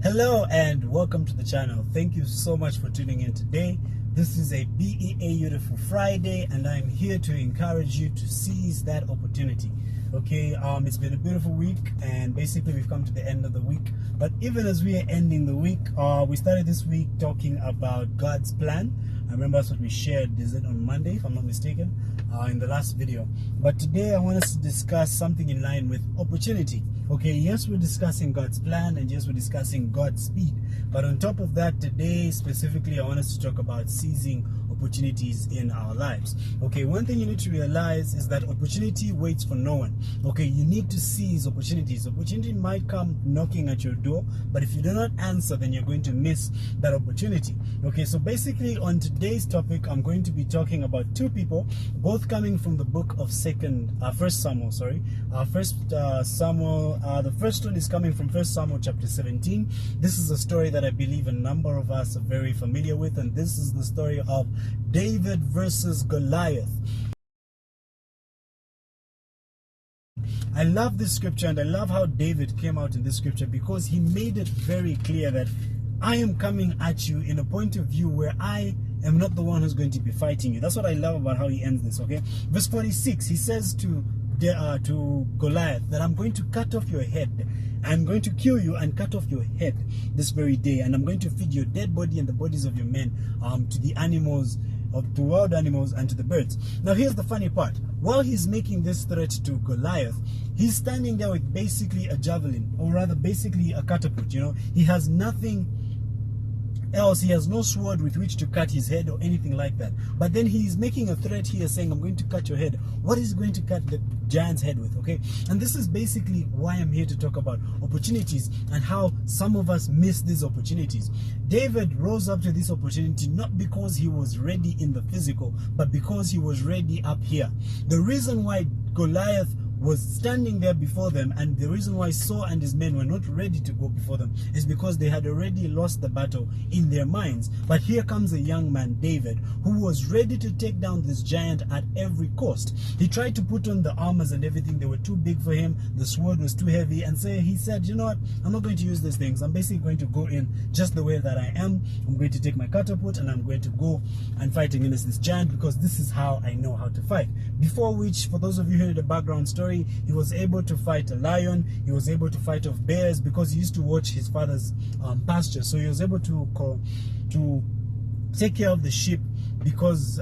Hello and welcome to the channel. Thank you so much for tuning in today. This is a BEA Beautiful Friday and I'm here to encourage you to seize that opportunity. Okay, it's been a beautiful week and basically we've come to the end of the week. But even as we are ending the week, we started this week talking about God's plan. I remember that's what we shared, is it on Monday, if I'm not mistaken, in the last video. But today I want us to discuss something in line with opportunity. Okay, yes, we're discussing God's plan and yes, we're discussing God's speed. But on top of that, today specifically, I want us to talk about seizing opportunities in our lives. Okay, one thing you need to realize is that opportunity waits for no one. Okay, you need to seize opportunities. Opportunity might come knocking at your door, but if you do not answer, then you're going to miss that opportunity. Okay, so basically on today's topic, I'm going to be talking about two people, both coming from the book of First Samuel. The first one is coming from 1 Samuel chapter 17. This is a story that I believe a number of us are very familiar with, and this is the story of David versus Goliath. I love this scripture and I love how David came out in this scripture because he made it very clear that I am coming at you in a point of view where I am not the one who's going to be fighting you. That's what I love about how he ends this, okay? Verse 46, he says to Goliath that I'm going to cut off your head. I'm going to kill you and cut off your head this very day, and I'm going to feed your dead body and the bodies of your men to the animals, to wild animals and to the birds. Now here's the funny part. While he's making this threat to Goliath, he's standing there with basically a javelin, or rather basically a catapult. You know, he has nothing else. He has no sword with which to cut his head or anything like that. But then he's making a threat here saying, I'm going to cut your head. What is he going to cut the giant's head with? Okay, and this is basically why I'm here to talk about opportunities and how some of us miss these opportunities. David rose up to this opportunity not because he was ready in the physical, but because he was ready up here. The reason why Goliath was standing there before them, and the reason why Saul and his men were not ready to go before them, is because they had already lost the battle in their minds. But here comes a young man, David, who was ready to take down this giant at every cost. He tried to put on the armors and everything. They were too big for him. The sword was too heavy, and so he said, you know what, I'm not going to use these things. I'm basically going to go in just the way that I am. I'm going to take my catapult and I'm going to go and fight against this giant because this is how I know how to fight. Before which, for those of you who heard the background story, he was able to fight a lion. He was able to fight off bears because he used to watch his father's pasture. So he was able to take care of the sheep because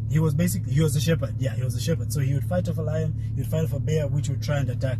he was a shepherd. Yeah, he was a shepherd. So he would fight off a lion, he would fight off a bear, which would try and attack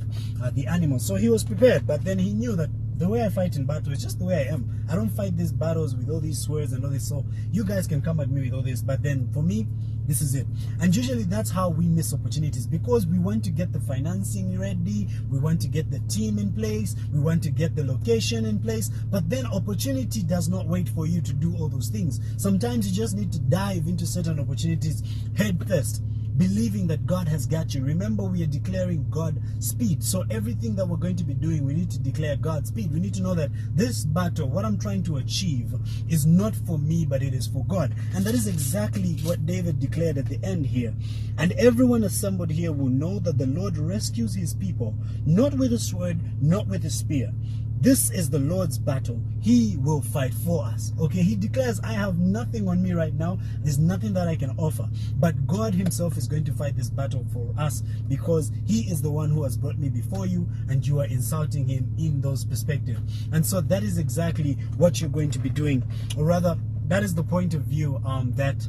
the animals. So he was prepared, but then he knew that the way I fight in battle is just the way I am. I don't fight these battles with all these swords and all this. So you guys can come at me with all this, but then for me, this is it. And usually that's how we miss opportunities, because we want to get the financing ready, we want to get the team in place, we want to get the location in place, but then opportunity does not wait for you to do all those things. Sometimes you just need to dive into certain opportunities head first, believing that God has got you. Remember, we are declaring God speed. So everything that we're going to be doing, we need to declare God's speed. We need to know that this battle, what I'm trying to achieve, is not for me, but it is for God. And that is exactly what David declared at the end here. And everyone assembled here will know that the Lord rescues his people, not with a sword, not with a spear. This is the Lord's battle. He will fight for us. Okay, he declares, I have nothing on me right now. There's nothing that I can offer. But God himself is going to fight this battle for us because he is the one who has brought me before you, and you are insulting him in those perspectives. And so that is exactly what you're going to be doing. Or rather, that is the point of view that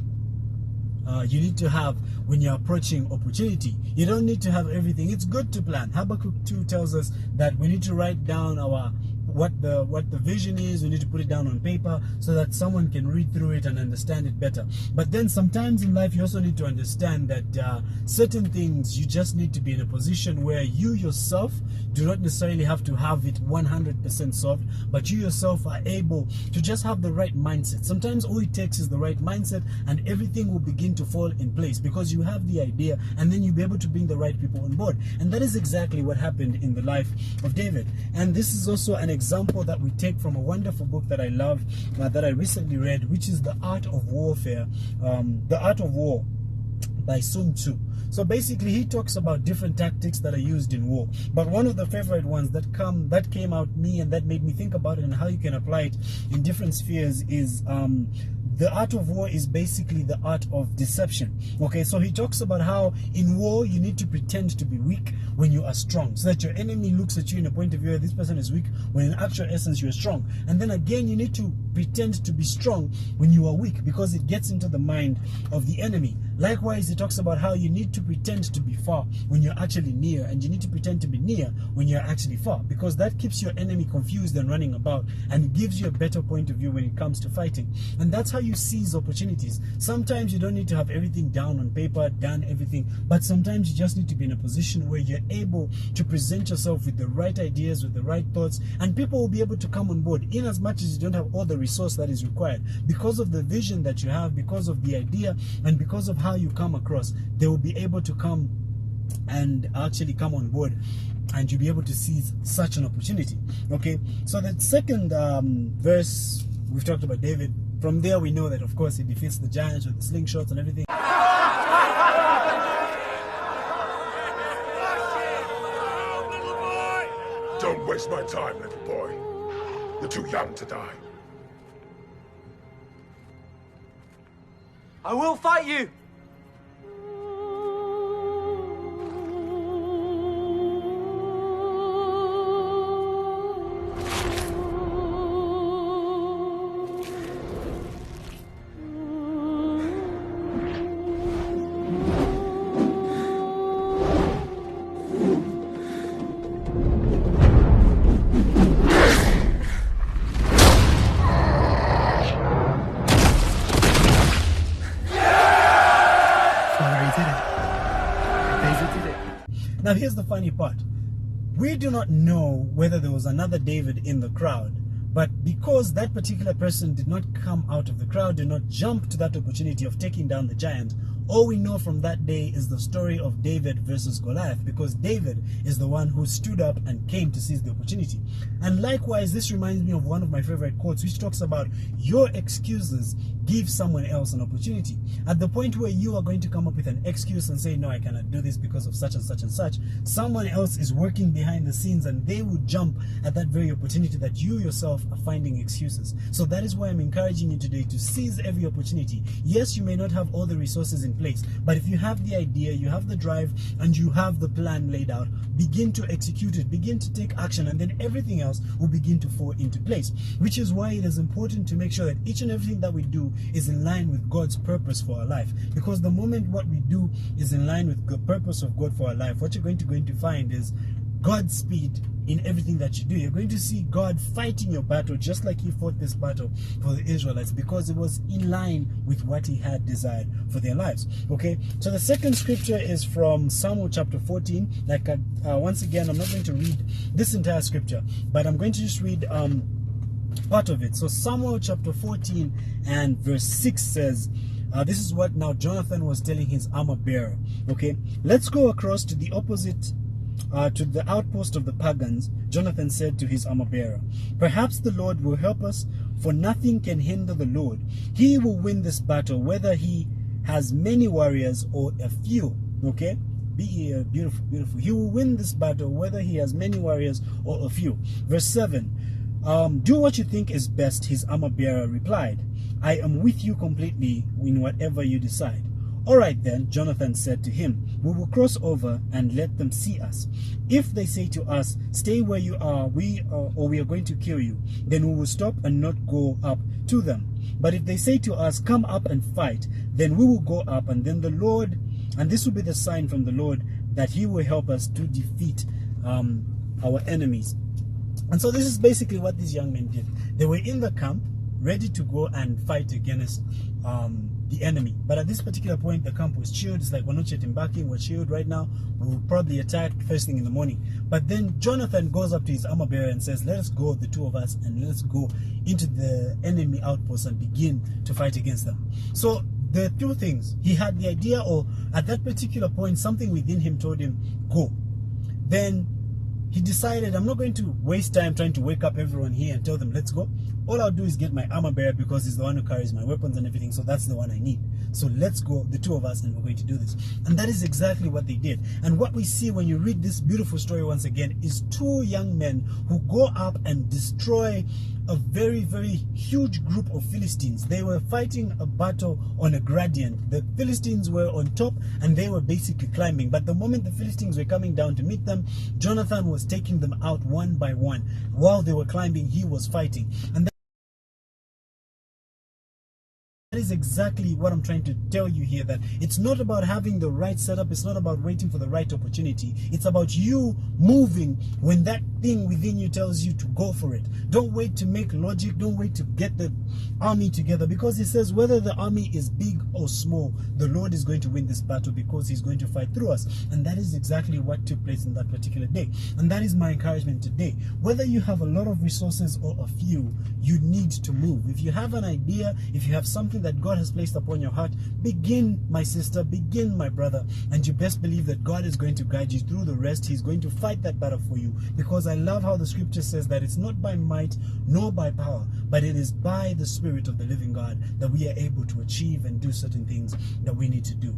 you need to have when you're approaching opportunity. You don't need to have everything. It's good to plan. Habakkuk 2 tells us that we need to write down what the vision is. We need to put it down on paper so that someone can read through it and understand it better. But then sometimes in life you also need to understand that certain things you just need to be in a position where you yourself do not necessarily have to have it 100% solved, but you yourself are able to just have the right mindset. Sometimes all it takes is the right mindset and everything will begin to fall in place because you have the idea, and then you'll be able to bring the right people on board. And that is exactly what happened in the life of David. And this is also an example that we take from a wonderful book that I love, that I recently read, which is The Art of Warfare, The Art of War by Sun Tzu. So basically, he talks about different tactics that are used in war. But one of the favorite ones that came out me and that made me think about it and how you can apply it in different spheres is the art of war is basically the art of deception. Okay, so he talks about how in war you need to pretend to be weak when you are strong, so that your enemy looks at you in a point of view that this person is weak when in actual essence you are strong. And then again, you need to pretend to be strong when you are weak, because it gets into the mind of the enemy. Likewise, he talks about how you need to pretend to be far when you're actually near, and you need to pretend to be near when you're actually far, because that keeps your enemy confused and running about, and gives you a better point of view when it comes to fighting. And that's how you seize opportunities. Sometimes you don't need to have everything down on paper, done everything, but sometimes you just need to be in a position where you're able to present yourself with the right ideas, with the right thoughts, and people will be able to come on board, in as much as you don't have all the resource that is required. Because of the vision that you have, because of the idea, and because of how you come across, they will be able to come and actually come on board, and you'll be able to seize such an opportunity. Okay, so the second verse, we've talked about David. From there we know that of course he defeats the giants with the slingshots and everything. Don't waste my time, little boy. You're too young to die. I will fight you! Now here's the funny part. We do not know whether there was another David in the crowd, but because that particular person did not come out of the crowd, did not jump to that opportunity of taking down the giant, all we know from that day is the story of David versus Goliath, because David is the one who stood up and came to seize the opportunity. And likewise, this reminds me of one of my favorite quotes, which talks about your excuses give someone else an opportunity. At the point where you are going to come up with an excuse and say, no, I cannot do this because of such and such and such, someone else is working behind the scenes and they will jump at that very opportunity that you yourself are finding excuses. So that is why I'm encouraging you today to seize every opportunity. Yes, you may not have all the resources in place, but if you have the idea, you have the drive, and you have the plan laid out, begin to execute it, begin to take action, and then everything else will begin to fall into place. Which is why it is important to make sure that each and everything that we do is in line with God's purpose for our life. Because the moment what we do is in line with the purpose of God for our life, what you're going to find is God's speed in everything that you do. You're going to see God fighting your battle just like he fought this battle for the Israelites, because it was in line with what he had desired for their lives. Okay, so the second scripture is from Samuel chapter 14. Like once again, I'm not going to read this entire scripture, but I'm going to just read part of it. So Samuel chapter 14 and verse 6 says, this is what now Jonathan was telling his armor bearer. Okay, let's go across to the opposite to the outpost of the pagans. Jonathan said to his armor bearer, perhaps the Lord will help us, for nothing can hinder the Lord. He will win this battle, whether he has many warriors or a few. Okay, beautiful, beautiful. He will win this battle, whether he has many warriors or a few. Verse 7, do what you think is best, his armor bearer replied. I am with you completely in whatever you decide. All right then, Jonathan said to him, we will cross over and let them see us. If they say to us, stay where you are, or we are going to kill you, then we will stop and not go up to them. But if they say to us, come up and fight, then we will go up, and then the Lord, and this will be the sign from the Lord that he will help us to defeat our enemies. And so this is basically what these young men did. They were in the camp, ready to go and fight against the enemy. But at this particular point, the camp was chilled. It's like, we're not yet embarking, we're chilled right now. We'll probably attack first thing in the morning. But then Jonathan goes up to his armor bearer and says, let us go, the two of us, and let's go into the enemy outpost and begin to fight against them. So there are two things. He had the idea, or at that particular point, something within him told him, go. Then he decided, I'm not going to waste time trying to wake up everyone here and tell them, let's go. All I'll do is get my armor bearer because he's the one who carries my weapons and everything. So that's the one I need. So let's go, the two of us, and we're going to do this. And that is exactly what they did. And what we see when you read this beautiful story once again is two young men who go up and destroy a very, very huge group of Philistines. They were fighting a battle on a gradient. The Philistines were on top and they were basically climbing. But the moment the Philistines were coming down to meet them, Jonathan was taking them out one by one. While they were climbing, he was fighting. And that is exactly what I'm trying to tell you here, that it's not about having the right setup, it's not about waiting for the right opportunity, it's about you moving when that thing within you tells you to go for it. Don't wait to make logic, don't wait to get the army together, because he says whether the army is big or small, the Lord is going to win this battle because he's going to fight through us. And that is exactly what took place in that particular day. And that is my encouragement today. Whether you have a lot of resources or a few, you need to move. If you have an idea, if you have something that God has placed upon your heart, begin, my sister, begin, my brother, and you best believe that God is going to guide you through the rest. He's going to fight that battle for you, because I love how the scripture says that it's not by might nor by power, but it is by the Spirit of the living God that we are able to achieve and do certain things that we need to do.